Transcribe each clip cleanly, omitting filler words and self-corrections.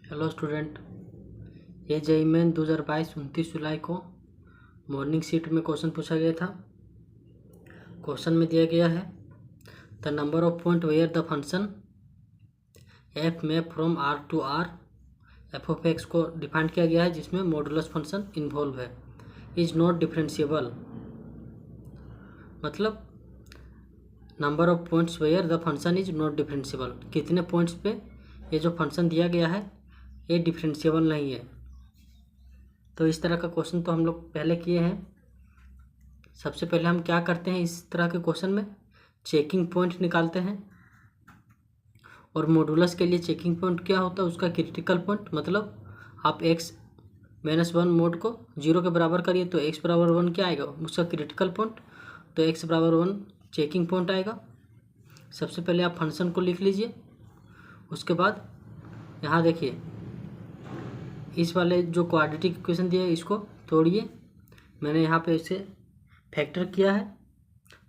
Hello student, ये JEE main 2022 29 जुलाई को morning shift में क्वेश्चन पूछा गया था। क्वेश्चन में दिया गया है the number of point where the function f map from R to R f of x को डिफाइन किया गया है, जिसमें मॉडुलस फंक्शन इन्वॉल्व है। इज नॉट डिफरेंशिएबल मतलब number of points where the function is not differentiable, कितने points पे ये जो फंक्शन दिया गया है ये डिफरेंशिएबल नहीं है। तो इस तरह का क्वेश्चन तो हम लोग पहले किए हैं। सबसे पहले हम क्या करते हैं, इस तरह के क्वेश्चन में चेकिंग पॉइंट निकालते हैं। और मॉडुलस के लिए चेकिंग पॉइंट क्या होता है, उसका क्रिटिकल पॉइंट मतलब आप x-1 मोड को 0 के बराबर करिए तो x बराबर 1 क्या आएगा, उसका क्रिटिकल पॉइंट। तो x बराबर 1 चेकिंग पॉइंट आएगा। सबसे पहले आप फंक्शन को लिख लीजिए। उसके बाद यहाँ देखिए, इस वाले जो क्वाड्रेटिक इक्वेशन दिया है इसको तोड़िए। मैंने यहाँ पे इसे फैक्टर किया है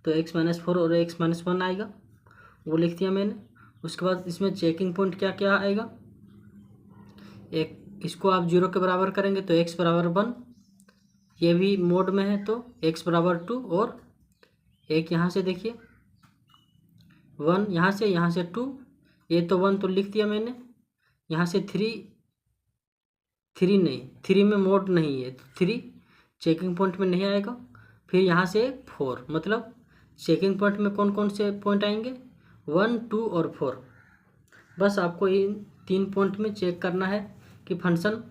तो x-4 और x-1 आएगा, वो लिख दिया मैंने। उसके बाद इसमें चेकिंग पॉइंट क्या क्या आएगा, एक इसको आप 0 के बराबर करेंगे तो x बराबर 1, ये भी मोड में है तो x बराबर 2, और एक यहाँ से देखिए 1, यहाँ से 2, ये तो 1 तो लिख दिया मैंने। यहाँ से 3 नहीं, 3 में मोड नहीं है तो 3 चेकिंग पॉइंट में नहीं आएगा। फिर यहाँ से 4 मतलब चेकिंग पॉइंट में कौन कौन से पॉइंट आएंगे, 1, 2 और 4। बस आपको इन 3 पॉइंट में चेक करना है कि फंक्शन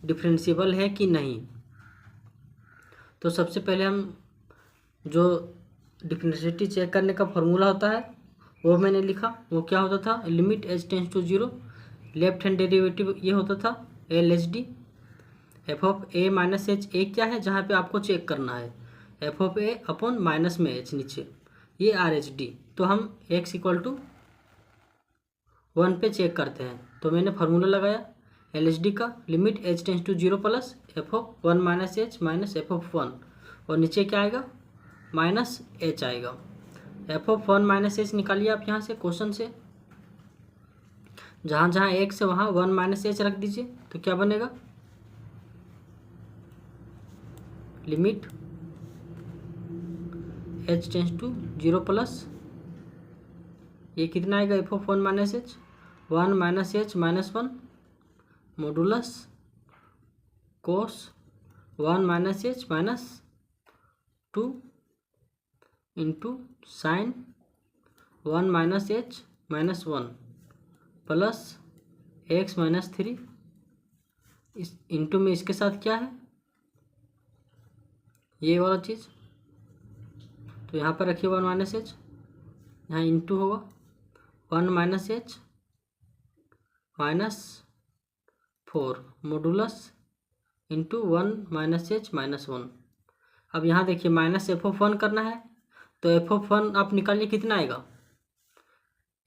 डिफरेंशिएबल है कि नहीं। तो सबसे पहले हम जो डिफरेंशिएबिलिटी चेक करने का फॉर्मूला होता है वो मैंने लिखा। वो क्या होता था, limit h tends to 0, left hand derivative ये होता था LHD। F of a minus h a क्या है, जहाँ पे आपको चेक करना है f of a upon minus में एच नीचे, ये RHD। तो हम x इक्वल टू 1 पे चेक करते हैं। तो मैंने फार्मूला लगाया LHD का, limit h tends to 0 plus f of 1 minus h minus f of 1, और नीचे क्या आएगा, माइनस एच आएगा। एफ ऑफ 1 माइनस एच निकालिए आप यहाँ से क्वेश्चन से, जहाँ जहाँ x है वहाँ 1 माइनस एच रख दीजिए। तो क्या बनेगा, limit h tends to 0 plus ये कितना आएगा, f of 1 minus h 1 minus h minus 1 modulus cos 1 minus h minus 2 into sine 1 minus h minus 1 plus x minus 3 इस इंटू में इसके साथ क्या है, ये वाला चीज़। तो यहाँ पर रखिए 1 माइनस एच, यहाँ इंटू होगा 1 minus h minus 4 modulus into 1 minus h minus 1। अब यहाँ देखिए माइनस एफ ऑफ 1 करना है तो एफ ऑफ 1 आप निकालिए, कितना आएगा,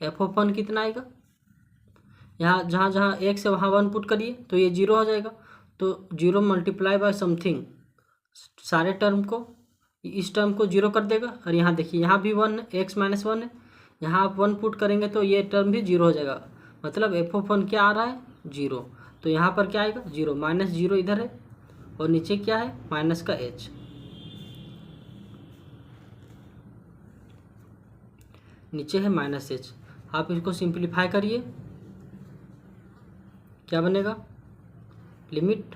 एफ ऑफ 1 कितना आएगा, यहाँ जहाँ जहाँ x है वहाँ 1 पुट करिए तो ये 0 हो जाएगा। तो 0 मल्टीप्लाई बाय समथिंग सारे टर्म को, इस टर्म को 0 कर देगा। और यहाँ देखिए यहाँ भी 1 है, x माइनस 1 है, यहाँ आप 1 पुट करेंगे तो ये टर्म भी 0 हो जाएगा। मतलब एफ ऑफ 1 क्या आ रहा है, 0। तो यहाँ पर क्या आएगा, 0 माइनस 0 इधर है, और नीचे क्या है, माइनस का h, नीचे है माइनस h। आप इसको सिंप्लीफाई करिए, क्या बनेगा, limit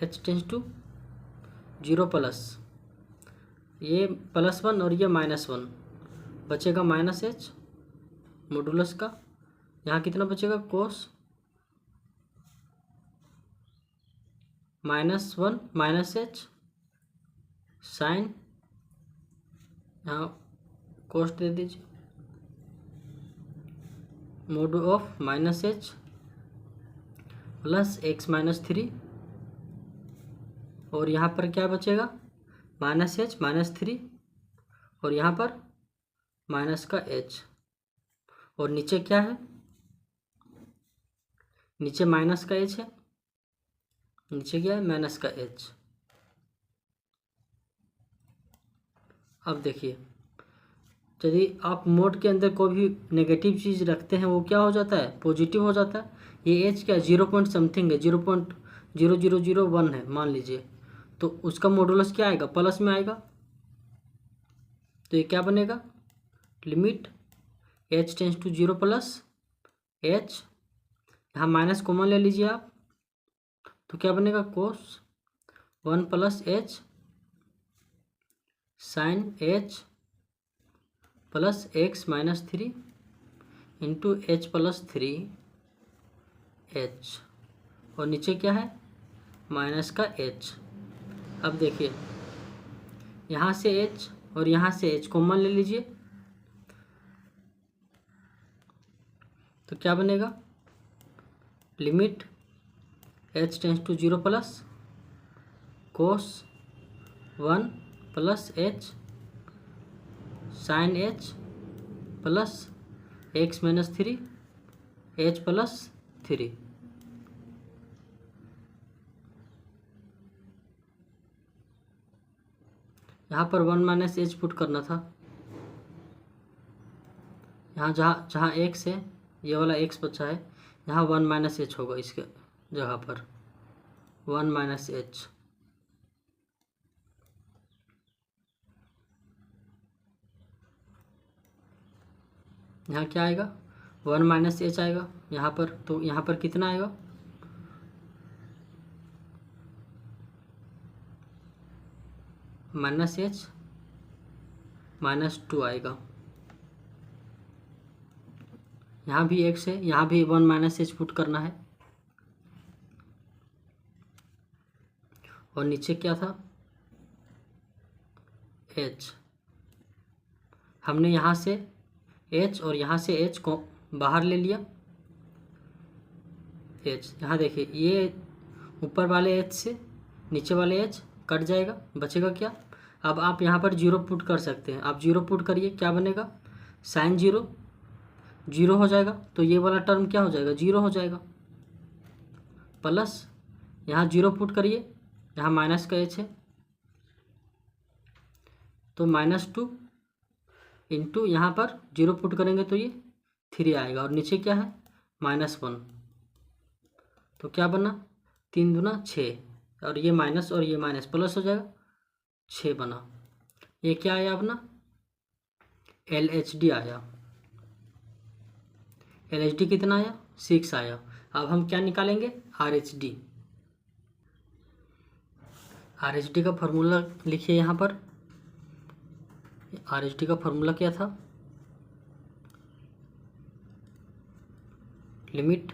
h tends to 0 plus ये +1 और ये -1, बचेगा माइनस एच मॉडुलस का। यहाँ कितना बचेगा, कोस -1 माइनस एच साइन, यहाँ कोस दे दीजिए mode of minus H plus x minus 3, और यहाँ पर क्या बचेगा, माइनस एच माइनस 3, और यहाँ पर माइनस का h, और नीचे क्या है, नीचे माइनस का h है, नीचे क्या है, माइनस का h। अब देखिए यदि आप मोड के अंदर कोई भी नेगेटिव चीज़ रखते हैं वो क्या हो जाता है, पॉजिटिव हो जाता है। ये एच क्या 0 पॉइंट समथिंग है, 0.0001 है मान लीजिए, तो उसका मॉडुलस क्या आएगा, प्लस में आएगा। तो ये क्या बनेगा, limit h tends to 0 plus h, यहाँ माइनस कॉमन ले लीजिए आप, तो क्या बनेगा cos 1 plus h sin h plus x minus 3 into h plus 3h, और नीचे क्या है माइनस का h। अब देखिए यहाँ से h और यहाँ से h कॉमन ले लीजिए, तो क्या बनेगा, limit h tends to 0 plus cos 1 plus h sin h plus x minus 3 h plus 3। यहाँ पर 1 माइनस एच पुट करना था, यहाँ जहाँ x है ये वाला x बचा है, यहाँ 1 माइनस एच होगा इसके जगह पर 1 माइनस एच। यहाँ क्या आएगा 1 माइनस एच आएगा यहाँ पर, तो यहाँ पर कितना आएगा माइनस एच माइनस 2 आएगा। यहाँ भी x है, यहाँ भी 1 माइनस एच पुट करना है, और नीचे क्या था h। हमने यहाँ से h और यहाँ से h को बाहर ले लिया, h यहाँ देखिए ये ऊपर वाले h से नीचे वाले h कट जाएगा, बचेगा क्या। अब आप यहाँ पर 0 पुट कर सकते हैं, आप 0 पुट करिए, क्या बनेगा साइन 0 0 हो जाएगा, तो ये वाला टर्म क्या हो जाएगा 0 हो जाएगा, प्लस यहाँ 0 पुट करिए, यहाँ माइनस का h है, तो -2 इंटू यहाँ पर 0 पुट करेंगे तो ये 3 आएगा, और नीचे क्या है -1, तो क्या बना 3 दूना 6, और ये माइनस और ये माइनस प्लस हो जाएगा 6 बना। ये क्या आया अपना LHD आया, LHD कितना आया 6 आया। अब हम क्या निकालेंगे RHD। RHD का फॉर्मूला लिखिए यहाँ पर, RHD का फॉर्मूला क्या था, limit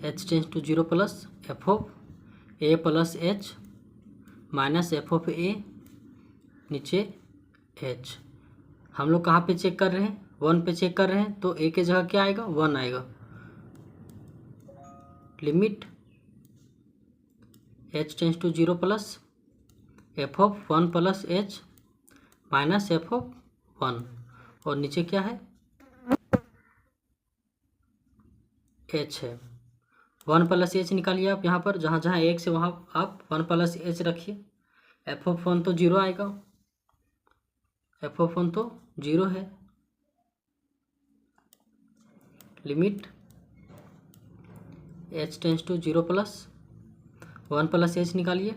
h tends to 0 plus f of a plus h minus f of a नीचे h। हम लोग कहाँ पे चेक कर रहे हैं 1 पे चेक कर रहे हैं, तो a के जगह क्या आएगा 1 आएगा, limit h tends to 0 plus f of 1 plus h minus f of 1, और नीचे क्या है h है, 1 प्लस एच निकालिए आप यहाँ पर, जहाँ जहाँ x है वहाँ आप 1 प्लस एच रखिए, f ऑफ 1 तो 0 आएगा, f ऑफ 1 तो 0 है, limit h tends to 0 plus 1 plus h निकालिए,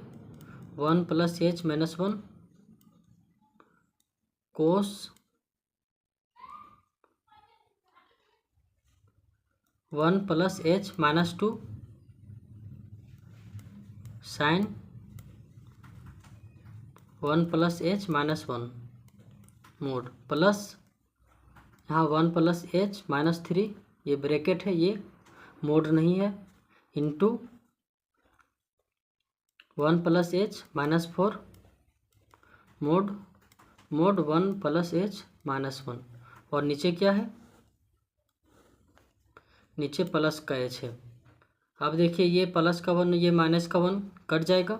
1 plus h minus 1 cos 1 plus h minus 2 sin 1 plus h minus 1 mod, plus यहाँ 1 प्लस एच माइनस 3, ये ब्रैकेट है ये मोड नहीं है, into 1 plus h minus 4 mode 1 plus h minus 1, और नीचे क्या है नीचे प्लस का एच है। अब देखिए ये प्लस का 1 ये माइनस का 1 कट जाएगा,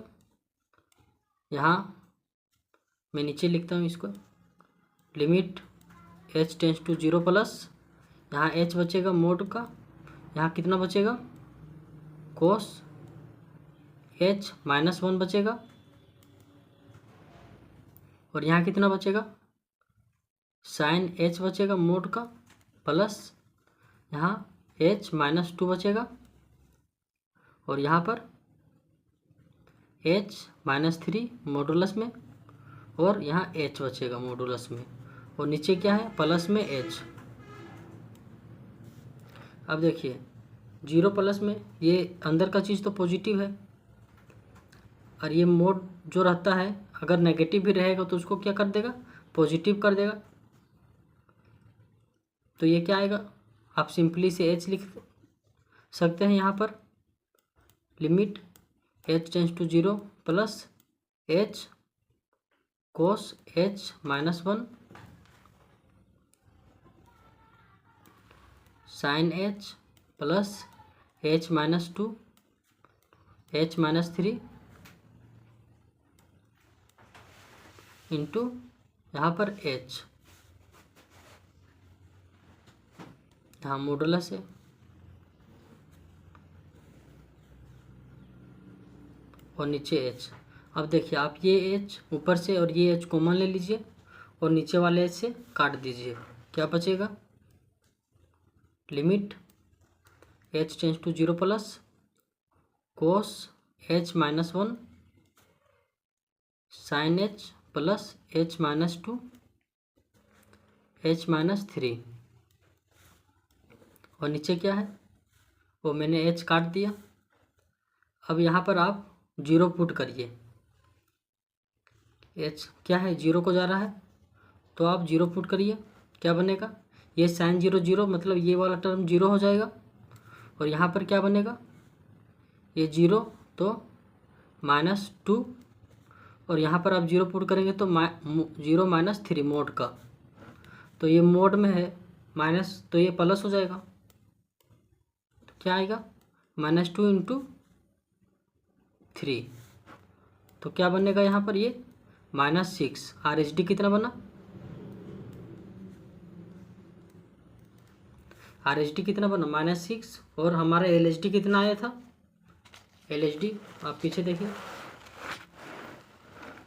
यहाँ मैं नीचे लिखता हूँ इसको, limit h tends to 0 plus यहाँ h बचेगा मोड का, यहाँ कितना बचेगा कोस h माइनस 1 बचेगा, और यहाँ कितना बचेगा साइन एच बचेगा मोड का, प्लस यहाँ एच माइनस 2 बचेगा, और यहाँ पर एच माइनस 3 मॉडुलस में, और यहाँ एच बचेगा मॉडुलस में, और नीचे क्या है प्लस में एच। अब देखिए 0 प्लस में ये अंदर का चीज़ तो पॉजिटिव है, और ये मोड जो रहता है अगर नेगेटिव भी रहेगा तो उसको क्या कर देगा, पॉजिटिव कर देगा। तो ये क्या आएगा, आप सिंपली से एच लिख सकते हैं यहाँ पर, limit h tends to 0 plus h cos h minus 1 sin h plus h minus 2 h minus 3 into यहाँ पर एच, यहाँ मॉडुलस है, और नीचे एच। अब देखिए आप ये एच ऊपर से और ये एच कॉमन ले लीजिए और नीचे वाले एच से काट दीजिए, क्या बचेगा, limit h tends to 0 plus cos h minus 1 sin h plus h minus 2 h minus 3, और नीचे क्या है वो मैंने एच काट दिया। अब यहाँ पर आप 0 पुट करिए, एच क्या है 0 को जा रहा है, तो आप 0 पुट करिए, क्या बनेगा, ये साइन 0 0 मतलब ये वाला टर्म 0 हो जाएगा, और यहाँ पर क्या बनेगा, ये 0 तो माइनस 2, और यहाँ पर आप 0 पुट करेंगे तो 0 माइनस 3 मोड का, तो ये मोड में है माइनस, तो ये प्लस हो जाएगा, तो क्या आएगा माइनस 2 इंटू 3, तो क्या बनेगा यहाँ पर ये माइनस 6। आर एच डी कितना बना, आर एच डी कितना बना माइनस 6, और हमारा एल एच डी कितना आया था, एल एच डी आप पीछे देखिए,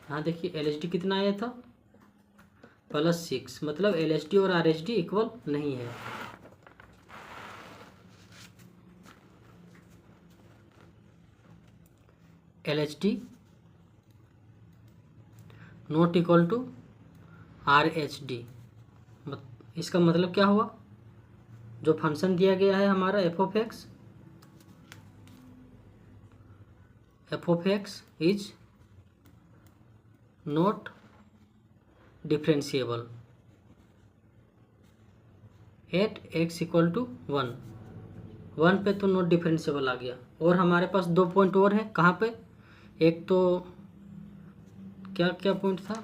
हाँ देखिए एल एच डी कितना आया था प्लस 6, मतलब एल एच डी और आर एच डी इक्वल नहीं है। L H D not equal to R H D, इसका मतलब क्या हुआ, जो फंक्शन दिया गया है हमारा f of x is not differentiable at x equal to 1 पे तो नॉट डिफरेंशिएबल आ गया, और हमारे पास 2 पॉइंट और हैं, कहाँ पे, एक तो क्या क्या पॉइंट था,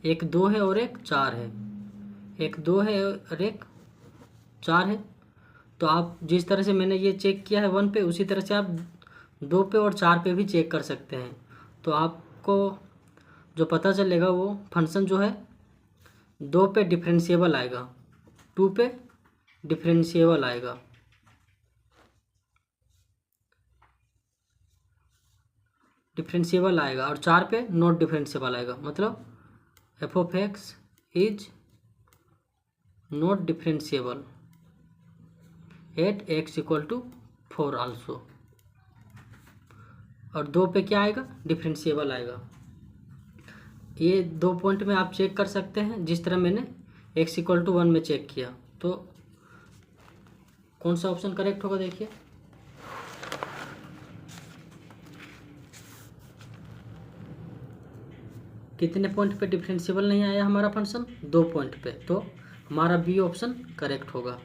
एक 2 है और एक 4 है, एक 2 है और एक 4 है, तो आप जिस तरह से मैंने ये चेक किया है 1 पे, उसी तरह से आप 2 पे और 4 पे भी चेक कर सकते हैं, तो आपको जो पता चलेगा वो फंक्शन जो है 2 पे डिफरेंशिएबल आएगा, 2 पे डिफरेंशिएबल आएगा, और 4 पे नॉट डिफरेंशिएबल आएगा, मतलब f of x is not differentiable at x equal to 4 also, और 2 पे क्या आएगा डिफरेंशिएबल आएगा। ये 2 पॉइंट में आप चेक कर सकते हैं, जिस तरह मैंने x इक्वल टू 1 में चेक किया, तो कौन सा ऑप्शन करेक्ट होगा देखिए, कितने पॉइंट पे डिफरेंशिएबल नहीं आया हमारा फंक्शन, 2 पॉइंट पे, तो हमारा बी ऑप्शन करेक्ट होगा।